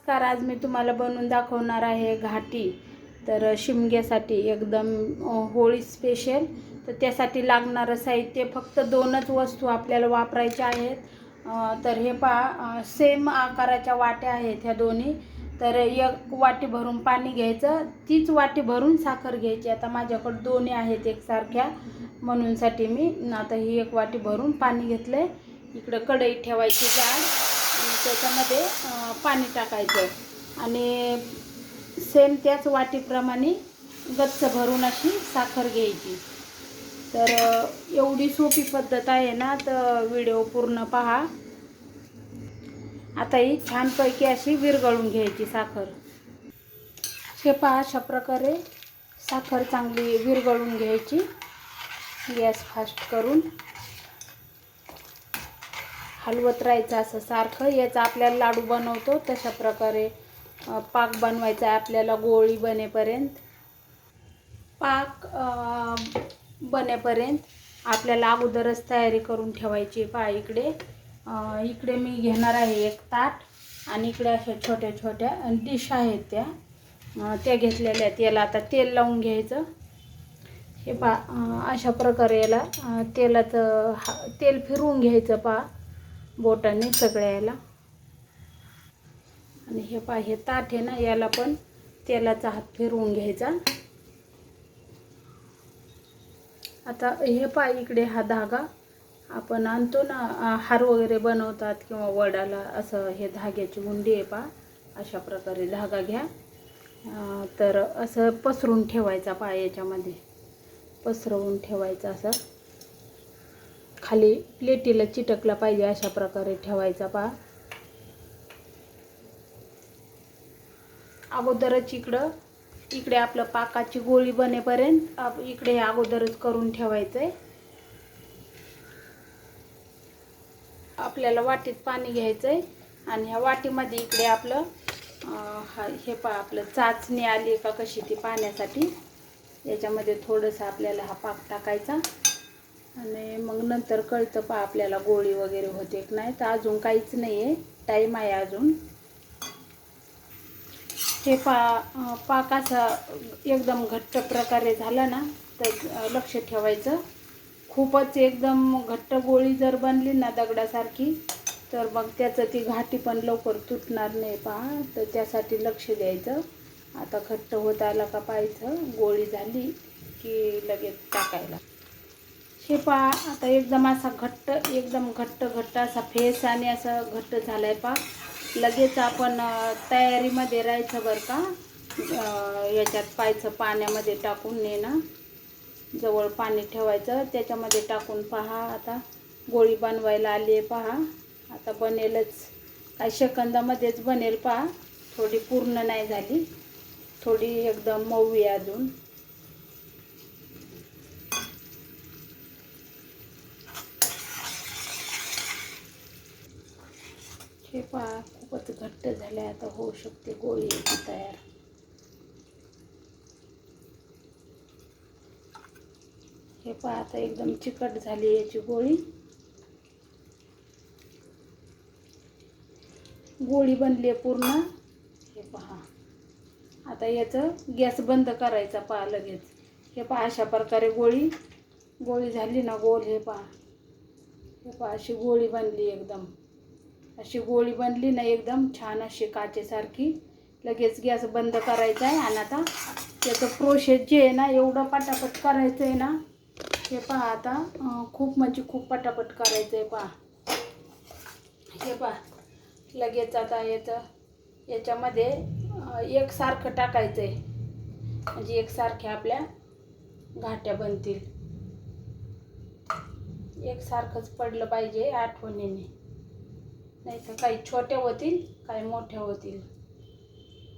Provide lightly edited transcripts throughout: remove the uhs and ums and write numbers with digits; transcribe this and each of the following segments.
नमस्कार, आज मी तुम्हाला बनवून दाखवणार आहे घाटी. तर शिमग्यासाठी एकदम होळी स्पेशल. तर त्यासाठी लागणारं साहित्य फक्त 2च वस्तू आपल्याला वापरायच्या आहेत. तर हे पहा, सेम आकाराच्या वाट्या आहेत ह्या दोन्ही. तर एक वाटी भरून पाणी घ्यायचं, तीच वाटी भरून साखर घ्यायची. आता माझ्याकडे दोन्ही आहेत एकसारख्या, म्हणूनसाठी मी आता ही एक वाटी भरून पाणी घेतलं. इकडं कढई ठेवायची जाड आणि त्याच्यामध्ये पाणी टाकायचं आणि सेम त्याच वाटीप्रमाणे गच्च भरून अशी साखर घ्यायची. तर एवढी सोपी पद्धत आहे ना, तर व्हिडिओ पूर्ण पहा. आता ही छानपैकी अशी विरघळून घ्यायची साखर. हे पहा, अशा प्रकारे साखर चांगली विरघळून घ्यायची. गॅस फास्ट करून हलवत राहायचं असं सारखं. याचा आपल्याला लाडू बनवतो तशा प्रकारे पाक बनवायचा आहे आपल्याला गोळी बनेपर्यंत. पाक बनेपर्यंत आपल्याला अगोदरच तयारी करून ठेवायची. पहा, इकडे मी घेणार आहे एक ताट आणि इकडे अशा छोट्या छोट्या डिश आहेत त्या घेतलेल्या आहेत. याला आता तेल लावून घ्यायचं. हे पहा, अशा प्रकारे याला तेल फिरवून घ्यायचं पहा बोटाने सगळ्या याला. आणि हे पहा, हे ताट आहे ना, याला पण तेलाचा हात फिरवून घ्यायचा. आता हे पहा, इकडे हा धागा आपण आणतो ना, हार वगैरे बनवतात किंवा वडाला, असं हे धाग्याची गुंडी आहे पहा. अशा प्रकारे धागा घ्या. तर असं पसरून ठेवायचा पहा, याच्यामध्ये पसरवून ठेवायचं. असं खाली प्लेटीला चिटकला पाहिजे अशा प्रकारे ठेवायचा पहा. अगोदरच इकडे आपलं पाकाची गोळी बनेपर्यंत इकडे अगोदरच करून ठेवायचंय. आपल्याला वाटीत पाणी घ्यायचंय आणि ह्या वाटीमध्ये इकडे आपलं हे पहा, आपलं चाचणी आली का कशी ती पाण्यासाठी. याच्यामध्ये थोडंसं आपल्याला हा पाक टाकायचा आणि मग नंतर कळतं पहा आपल्याला गोळी वगैरे होते की नाही. तर अजून काहीच नाही आहे, टाईम आहे अजून. हे पाक असा एकदम घट्ट प्रकारे झाला ना, तर लक्ष ठेवायचं. खूपच एकदम घट्ट गोळी जर बनली ना दगडासारखी, तर मग त्याचं ती घाटी पण लवकर तुटणार नाही पहा. तर त्यासाठी लक्ष द्यायचं. आता घट्ट होत आला का पाहायचं, गोळी झाली की लगेच टाकायला. हे पहा, आता एकदम घट्ट असा फेस आणि असं घट्ट झालाय पहा. लगेच आपण तयारीमध्ये राहायचं बरं का. याच्यात पाहायचं, पाण्यामध्ये टाकून नेणं, जवळ पाणी ठेवायचं, त्याच्यामध्ये टाकून पहा. आता गोळी बनवायला आली आहे पहा. आता बनेलच, काही सेकंदामध्येच बनेल पहा. थोडी पूर्ण नाही झाली, थोडी एकदम मऊ आहे अजून. हे पहा, खूपच घट्ट झाले. आता होऊ शकते गोळी याची तयार. हे पहा, आता एकदम चिकट झाली याची गोळी बनली आहे पूर्ण. हे पहा, आता याचं गॅस बंद करायचा पहा लगेच. हे पहा, अशा प्रकारे गोळी झाली ना गोल. हे पहा, अशी गोळी बनली एकदम. अशी गोळी बनली ना एकदम छान अशी काचेसारखी. लगेच गॅस बंद करायचा आहे. आणि आता त्याचं प्रोसेस जे आहे ना, एवढं पटापट करायचं आहे ना. हे पहा, आता खूप म्हणजे खूप पटापट करायचं आहे पहा. हे पहा, लगेच आता याच्यामध्ये एकसारखं टाकायचं आहे, म्हणजे एकसारख्या आपल्या घाट्या बनतील. एकसारखंच पडलं पाहिजे आठवणीने, नाही तर काही छोट्या होतील, काही मोठ्या होतील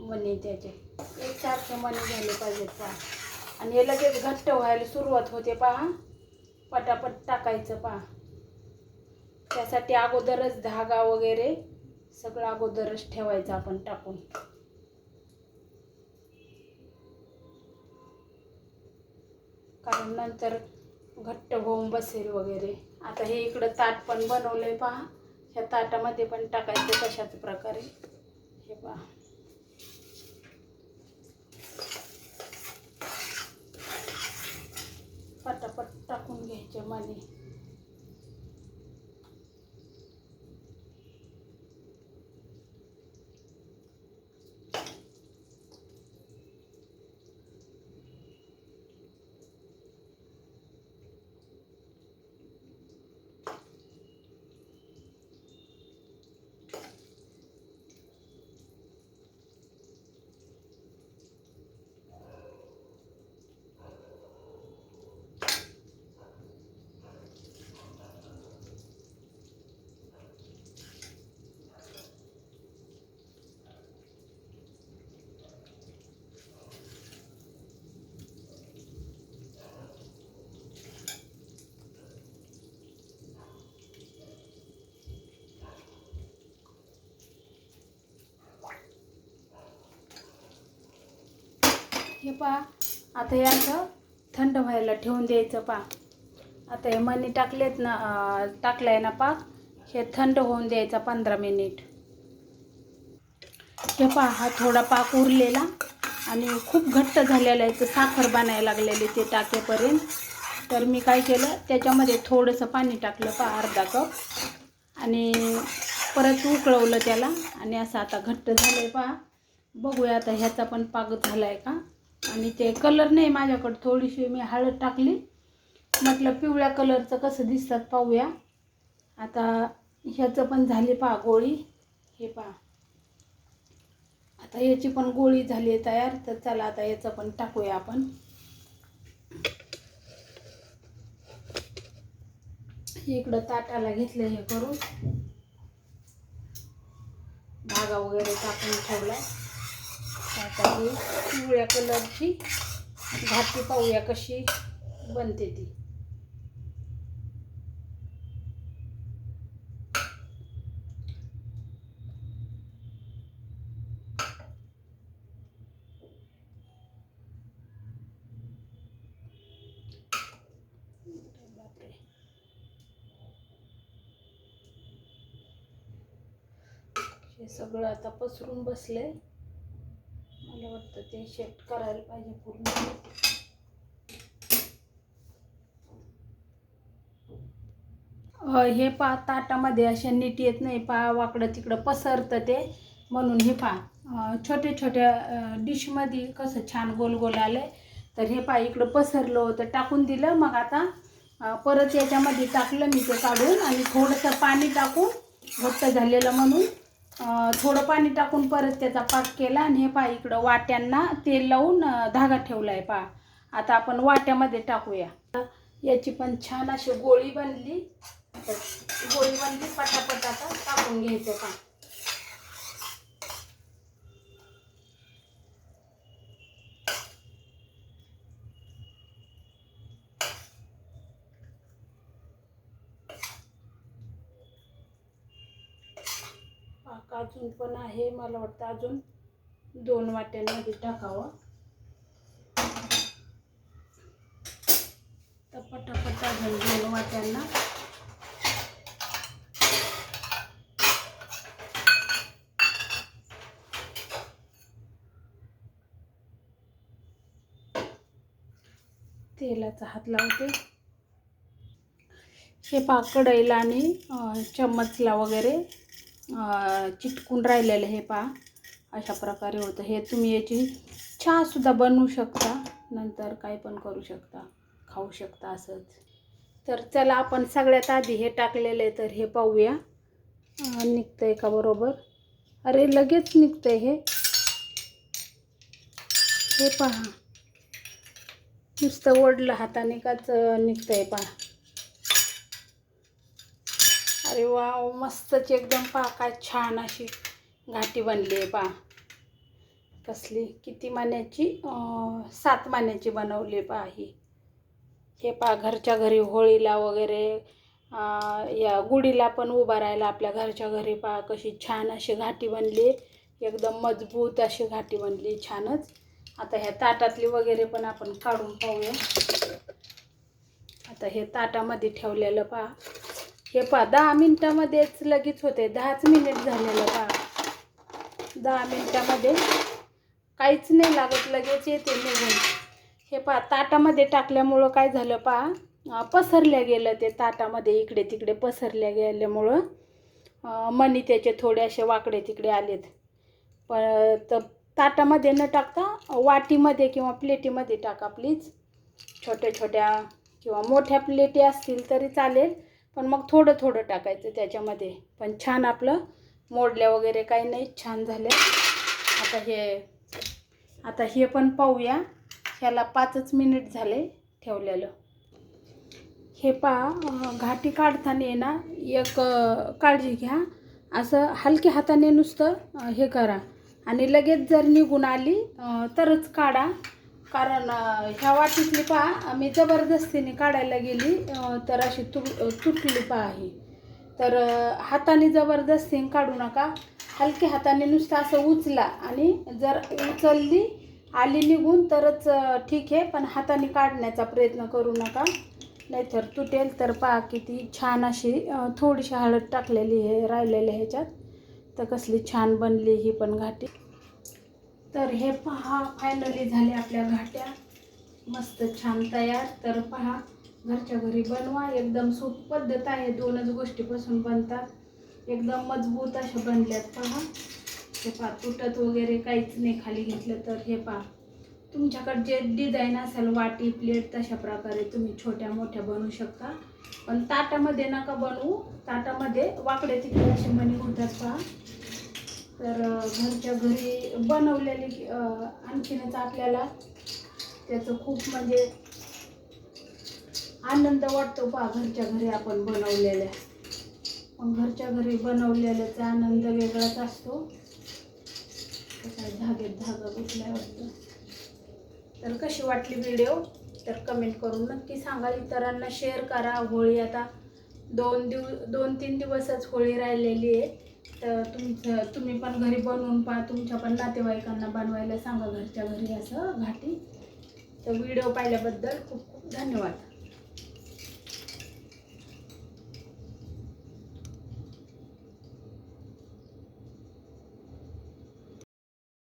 मणी. त्याचे एकसारखे मणी झाले पाहिजेत पहा. आणि हे लगेच घट्ट व्हायला सुरुवात होते पहा. पटापट टाकायचं पहा. त्यासाठी अगोदरच धागा वगैरे सगळं अगोदरच ठेवायचं आपण टाकून. कारण नंतर घट्ट होऊन बसेल वगैरे. आता हे इकडं ताट पण बनवलंय पहा. ह्या ताटामध्ये पण टाकायचं तशाच प्रकारे. हे पहा, हे पहा, आता हे असं थंड व्हायला ठेवून द्यायचं पहा. आता हे मणी टाकलेत ना, टाकलाय ना पाक, हे थंड होऊन द्यायचा 15 मिनिट. हे पहा, हा थोडा पाक उरलेला आणि खूप घट्ट झालेला आहे, तर साखर बनायला लागलेली ते टाकेपर्यंत. तर मी काय केलं, त्याच्यामध्ये थोडंसं पाणी टाकलं पहा, अर्धा कप, आणि परत उकळवलं त्याला, आणि असं आता घट्ट झालं आहे पहा. बघूया आता ह्याचा पण पाक झाला आहे का. आणि ते कलर नाही माझ्याकडं, थोडीशी मी हळद टाकली, म्हटलं पिवळ्या कलरचं कसं दिसतात पाहूया. आता ह्याचं पण झाली पहा गोळी. हे पहा, आता याची पण गोळी झाली आहे तयार. तर चला आता याचं पण टाकूया आपण. इकडं ताटाला घेतलं हे करून, धागा वगैरे टाकून ठेवलाय. आता ही पिवळ्या कलरची घाटी पाहूया कशी बनते ती. बापरे, हे सगळं आता पसरून बसले. मला वाटतं ते शेट करायला पाहिजे पूर्ण. हे पहा, ताटामध्ये अशा नीट येत नाही पहा, वाकडं तिकडं पसरतं ते, म्हणून हे पहा छोट्या छोट्या डिशमध्ये कसं छान गोल गोल आलं. तर हे पहा, इकडं पसरलं होतं, टाकून दिलं. मग आता परत याच्यामध्ये टाकलं मी ते काढून, आणि थोडंसं पाणी टाकून, घट्ट झालेलं म्हणून थोडं पाणी टाकून परत त्याचा पाक केला. आणि हे पहा, इकडं वाट्यांना तेल लावून धागा ठेवला आहे पहा. आता आपण वाट्यामध्ये टाकूया. याची पण छान अशी गोळी बनली. गोळी बनली, पटापट आता टाकून घ्यायचं पहा. पाक अजून पण आहे, मला वाटतं अजून 2 वाट्यांमध्ये टाकावं. तर पटापट अजून 2 वाट्यांना. तेलाचा हात लावते. हे पहा, कढईला आणि चम्मचला वगैरे चिटकून राहिलेलं हे पहा, अशा प्रकारे होतं. हे तुम्ही याची चहासुद्धा बनवू शकता, नंतर काय पण करू शकता, खाऊ शकता असंच. तर चला, आपण सगळ्यात आधी हे टाकलेलं आहे, तर हे पाहूया निघतंय का बरोबर. अरे लगेच निघतंय हे. हे पहा, नुसतं ओढलं हाताने काच निघतंय पहा. अरे वा, मस्तच एकदम पहा, काय छान अशी घाटी बनली आहे पहा. कसली, किती मान्याची, 7 मान्याची बनवली पहा ही. हे पहा, घरच्या घरी होळीला वगैरे, या गुढीला पण उभा राहायला आपल्या घरच्या घरी पहा, कशी छान अशी घाटी बनली. एकदम मजबूत अशी घाटी बनली, छानच. आता ह्या ताटातली वगैरे पण आपण काढून पाहूया. आता हे ताटामध्ये ठेवलेलं पहा. हे पहा, 10 मिनिटामध्येच लगेच होते. 10च मिनिट झालेलं पहा. 10 मिनिटामध्ये काहीच नाही लागत, लगेच येते निघून. हे पहा, ताटामध्ये टाकल्यामुळं काय झालं पहा, पसरल्या गेलं ते ताटामध्ये, इकडे तिकडे पसरल्या गेल्यामुळं मणी त्याचे थोडे असे वाकडे तिकडे आलेत. पण तर ताटामध्ये न टाकता वाटीमध्ये किंवा प्लेटीमध्ये टाका प्लीज. छोट्या छोट्या किंवा मोठ्या प्लेटी असतील तरी चालेल, पण मग थोडं थोडं टाकायचं त्याच्यामध्ये. पण छान आपलं मोडल्या वगैरे काही नाही, छान झाले. आता हे पण पाहूया. ह्याला 5च मिनिट झाले ठेवलेलं. हे पहा, घाटी काढताना आहे ना, एक काळजी घ्या, असं हलक्या हाताने नुसतं हे करा, आणि लगेच जर निघून आली तरच काढा. कारण ह्या वाटीतली पहा, मी जबरदस्तीने काढायला गेली तर अशी तुटली पहा ही. तर हाताने जबरदस्तीने काढू नका, हलक्या हाताने नुसतं असं उचला, आणि जर उचलली आली निघून तरच ठीक आहे, पण हाताने काढण्याचा प्रयत्न करू नका, नाहीतर तुटेल. तर पहा किती छान अशी थोडीशी हळद टाकलेली आहे राहिलेल्या ह्याच्यात, तर कसली छान बनली ही पण घाटी. तर हे पहा फायनली झाले आपल्या घाट्या मस्त छान तयार. तर पहा घरच्या घरी बनवा, एकदम सोपी पद्धत आहे, 2च गोष्टीपासून बनतात, एकदम मजबूत अशा बनल्यात. पहा हे पहा तुटत वगैरे काहीच नाही खाली घेतलं तर. हे पहा तुमच्याकडे जे डिझाईन असेल वाटी प्लेट तशा प्रकारे तुम्ही छोट्या मोठ्या बनवू शकता, पण ताटामध्ये नका बनवू, ताटामध्ये वाकडे तिकडे असे मणी होतात. पहा तर घरच्या घरी बनवलेली आणखीनच आपल्याला त्याचं खूप म्हणजे आनंद वाटतो. पहा घरच्या घरी आपण बनवलेल्या, पण घरच्या घरी बनवलेल्याचा आनंद वेगळाच असतो. काय धागेत धागा गुंतलाय वाटतं. तर कशी वाटली व्हिडिओ तर कमेंट करून नक्की सांगा, इतरांना शेअर करा. होळी आता 2-3 दिवसच होळी राहिलेली आहे, तर तुम्ही पण घरी बनवून पहा, तुमच्या पण नातेवाईकांना बनवायला सांगा घरच्या घरी असं घाटी. तर व्हिडिओ पाहिल्याबद्दल खूप खूप धन्यवाद.